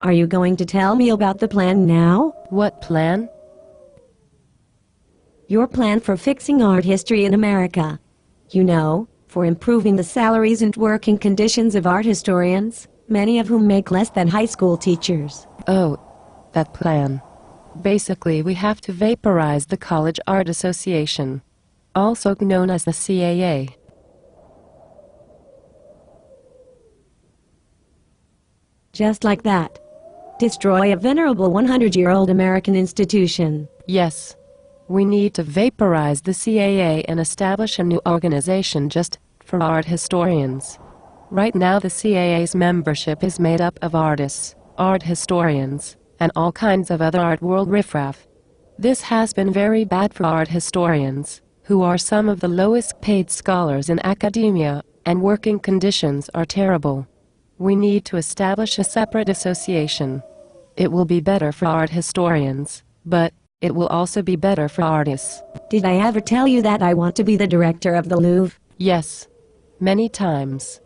Are you going to tell me about the plan now? What plan? Your plan for fixing art history in America. You know, for improving the salaries and working conditions of art historians, many of whom make less than high school teachers. Oh, that plan. Basically, we have to vaporize the College Art Association, also known as the CAA. Just like that. Destroy a venerable 100-year-old American institution. Yes. We need to vaporize the CAA and establish a new organization just for art historians. Right now the CAA's membership is made up of artists, art historians, and all kinds of other art world riffraff. This has been very bad for art historians, who are some of the lowest paid scholars in academia, and working conditions are terrible. We need to establish a separate association. It will be better for art historians, but it will also be better for artists. Did I ever tell you that I want to be the director of the Louvre? Yes. Many times.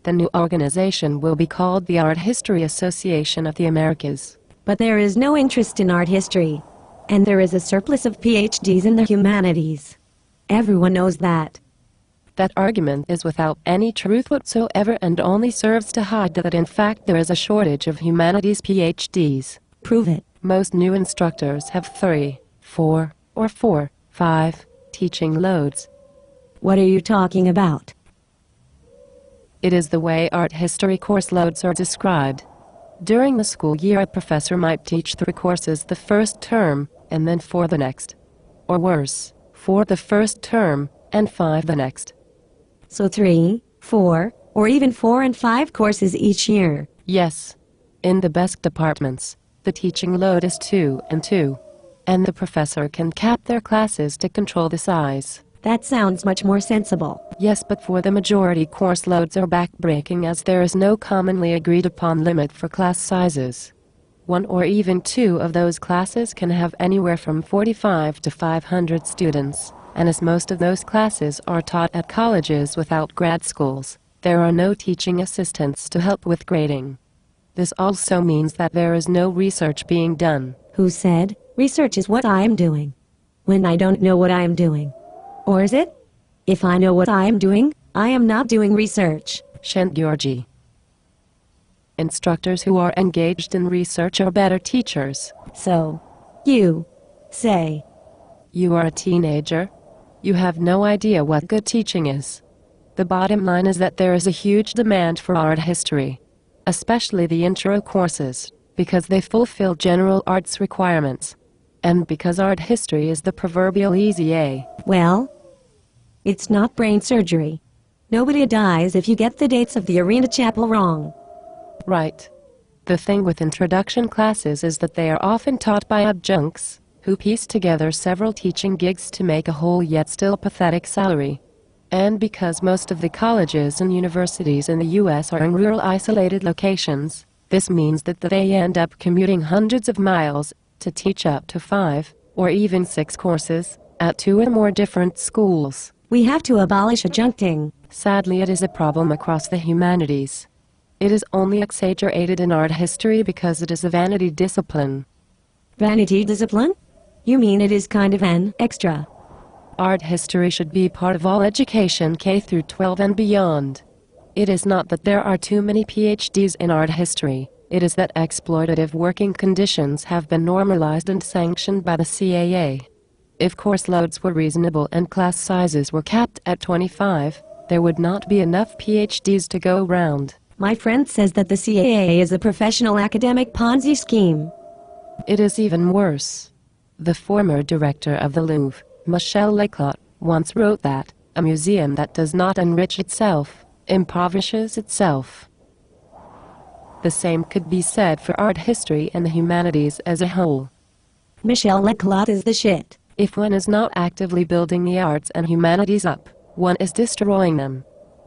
The new organization will be called the Art History Association of the Americas. But there is no interest in art history. And there is a surplus of PhDs in the humanities. Everyone knows that. That argument is without any truth whatsoever and only serves to hide that in fact there is a shortage of humanities PhDs. Prove it. Most new instructors have 3, 4, or 4, 5 teaching loads. What are you talking about? It is the way art history course loads are described. During the school year, a professor might teach 3 courses the first term, and then 4 the next. Or worse, 4 the first term, and 5 the next. So 3, 4, or even 4 and 5 courses each year. Yes. In the best departments, the teaching load is 2 and 2. And the professor can cap their classes to control the size. That sounds much more sensible. Yes, but for the majority course loads are backbreaking as there is no commonly agreed upon limit for class sizes. 1 or even 2 of those classes can have anywhere from 45 to 500 students, and as most of those classes are taught at colleges without grad schools, there are no teaching assistants to help with grading. This also means that there is no research being done. Who said, research is what I am doing? When I don't know what I am doing. Or is it? If I know what I am doing, I am not doing research. Shant Georgi. Instructors who are engaged in research are better teachers. So, you say. You are a teenager. You have no idea what good teaching is. The bottom line is that there is a huge demand for art history, especially the intro courses, because they fulfill general arts requirements. And because art history is the proverbial easy A. Well, it's not brain surgery. Nobody dies if you get the dates of the Arena Chapel wrong. Right. The thing with introduction classes is that they are often taught by adjuncts, who piece together several teaching gigs to make a whole yet still pathetic salary. And because most of the colleges and universities in the US are in rural isolated locations, this means that they end up commuting hundreds of miles to teach up to 5, or even 6 courses, at 2 or more different schools. We have to abolish adjuncting. Sadly, it is a problem across the humanities. It is only exaggerated in art history because it is a vanity discipline. Vanity discipline? You mean it is kind of an extra? Art history should be part of all education K through 12 and beyond. It is not that there are too many PhDs in art history. It is that exploitative working conditions have been normalized and sanctioned by the CAA. If course loads were reasonable and class sizes were capped at 25, there would not be enough PhDs to go around. My friend says that the CAA is a professional academic Ponzi scheme. It is even worse. The former director of the Louvre, Michel Leclerc, once wrote that a museum that does not enrich itself impoverishes itself. The same could be said for art history and the humanities as a whole. Michel Leclerc is the shit. If one is not actively building the arts and humanities up, one is destroying them.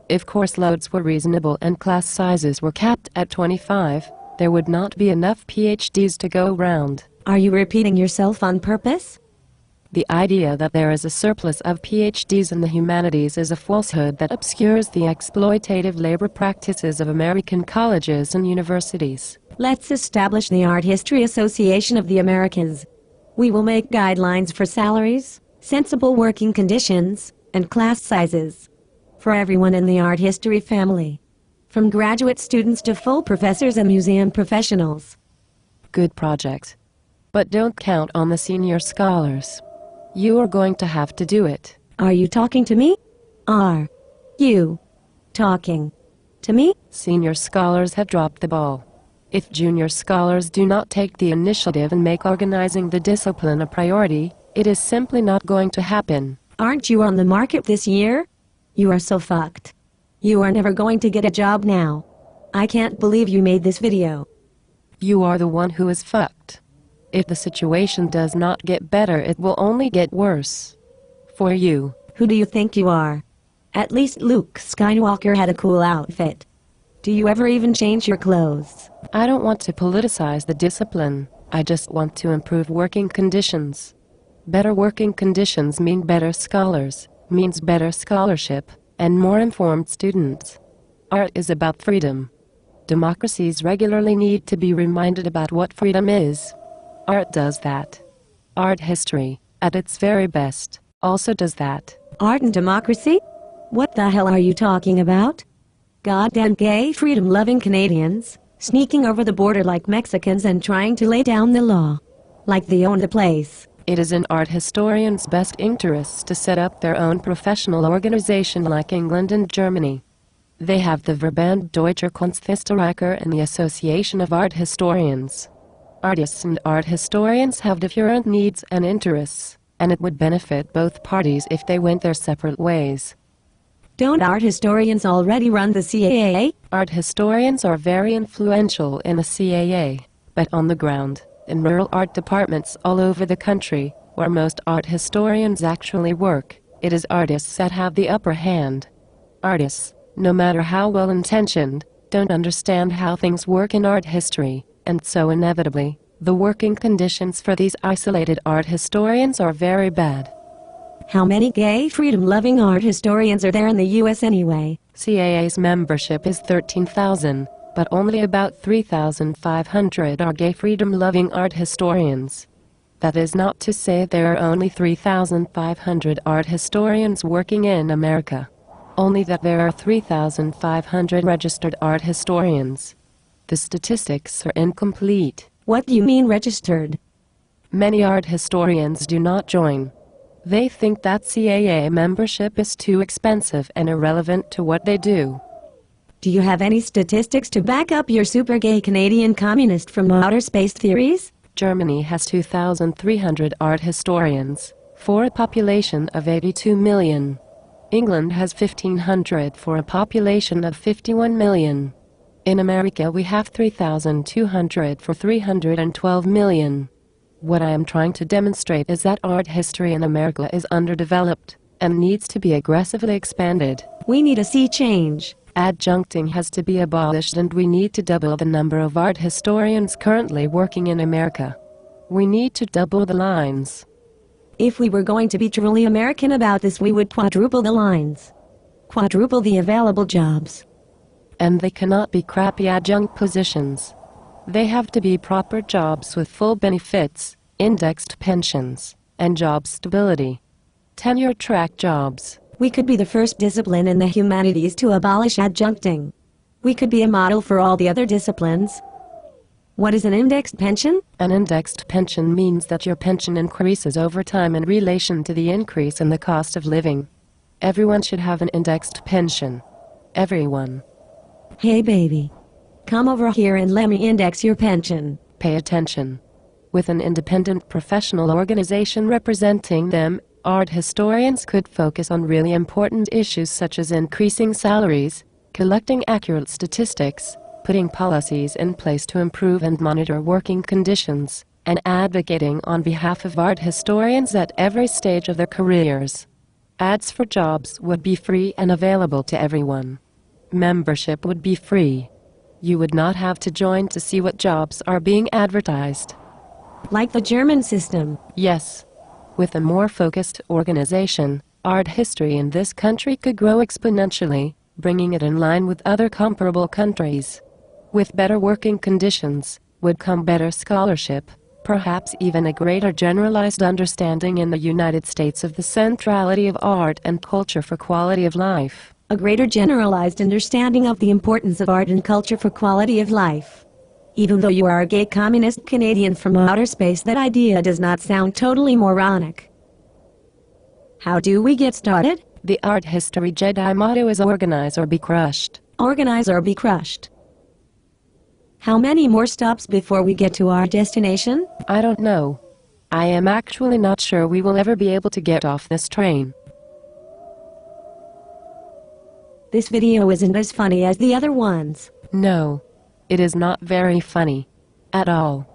If course loads were reasonable and class sizes were capped at 25, there would not be enough PhDs to go around. Are you repeating yourself on purpose? The idea that there is a surplus of PhDs in the humanities is a falsehood that obscures the exploitative labor practices of American colleges and universities. Let's establish the Art History Association of the Americas. We will make guidelines for salaries, sensible working conditions, and class sizes for everyone in the art history family, from graduate students to full professors and museum professionals. Good project. But don't count on the senior scholars. You are going to have to do it. Are you talking to me? Are you talking to me? Senior scholars have dropped the ball. If junior scholars do not take the initiative and make organizing the discipline a priority, it is simply not going to happen. Aren't you on the market this year? You are so fucked. You are never going to get a job now. I can't believe you made this video. You are the one who is fucked. If the situation does not get better, it will only get worse. For you. Who do you think you are? At least Luke Skywalker had a cool outfit. Do you ever even change your clothes? I don't want to politicize the discipline. I just want to improve working conditions. Better working conditions mean better scholars, means better scholarship, and more informed students. Art is about freedom. Democracies regularly need to be reminded about what freedom is. Art does that. Art history, at its very best, also does that. Art and democracy? What the hell are you talking about? Goddamn gay freedom-loving Canadians, sneaking over the border like Mexicans and trying to lay down the law. Like they own the place. It is in art historians' best interests to set up their own professional organization like England and Germany. They have the Verband Deutscher Kunsthistoriker and the Association of Art Historians. Artists and art historians have different needs and interests, and it would benefit both parties if they went their separate ways. Don't art historians already run the CAA? Art historians are very influential in the CAA, but on the ground, in rural art departments all over the country, where most art historians actually work, it is artists that have the upper hand. Artists, no matter how well-intentioned, don't understand how things work in art history, and so inevitably, the working conditions for these isolated art historians are very bad. How many gay freedom-loving art historians are there in the U.S. anyway? CAA's membership is 13,000, but only about 3,500 are gay freedom-loving art historians. That is not to say there are only 3,500 art historians working in America. Only that there are 3,500 registered art historians. The statistics are incomplete. What do you mean registered? Many art historians do not join. They think that CAA membership is too expensive and irrelevant to what they do. Do you have any statistics to back up your super gay Canadian communist from outer space theories? Germany has 2,300 art historians, for a population of 82 million. England has 1,500 for a population of 51 million. In America we have 3,200 for 312 million. What I am trying to demonstrate is that art history in America is underdeveloped and needs to be aggressively expanded. We need a sea change. Adjuncting has to be abolished and we need to double the number of art historians currently working in America. We need to double the lines. If we were going to be truly American about this, we would quadruple the lines. Quadruple the available jobs. And they cannot be crappy adjunct positions. They have to be proper jobs with full benefits, indexed pensions, and job stability. Tenure-track jobs. We could be the first discipline in the humanities to abolish adjuncting. We could be a model for all the other disciplines. What is an indexed pension? An indexed pension means that your pension increases over time in relation to the increase in the cost of living. Everyone should have an indexed pension. Everyone. Hey baby. Come over here and let me index your pension. Pay attention. With an independent professional organization representing them, art historians could focus on really important issues such as increasing salaries, collecting accurate statistics, putting policies in place to improve and monitor working conditions, and advocating on behalf of art historians at every stage of their careers. Ads for jobs would be free and available to everyone. Membership would be free. You would not have to join to see what jobs are being advertised. Like the German system. Yes. With a more focused organization, art history in this country could grow exponentially, bringing it in line with other comparable countries. With better working conditions, would come better scholarship, perhaps even a greater generalized understanding in the United States of the centrality of art and culture for quality of life. A greater generalized understanding of the importance of art and culture for quality of life. Even though you are a gay communist Canadian from outer space, that idea does not sound totally moronic. How do we get started? The Art History Jedi motto is organize or be crushed. Organize or be crushed. How many more stops before we get to our destination? I don't know. I am actually not sure we will ever be able to get off this train. This video isn't as funny as the other ones. No. It is not very funny. At all.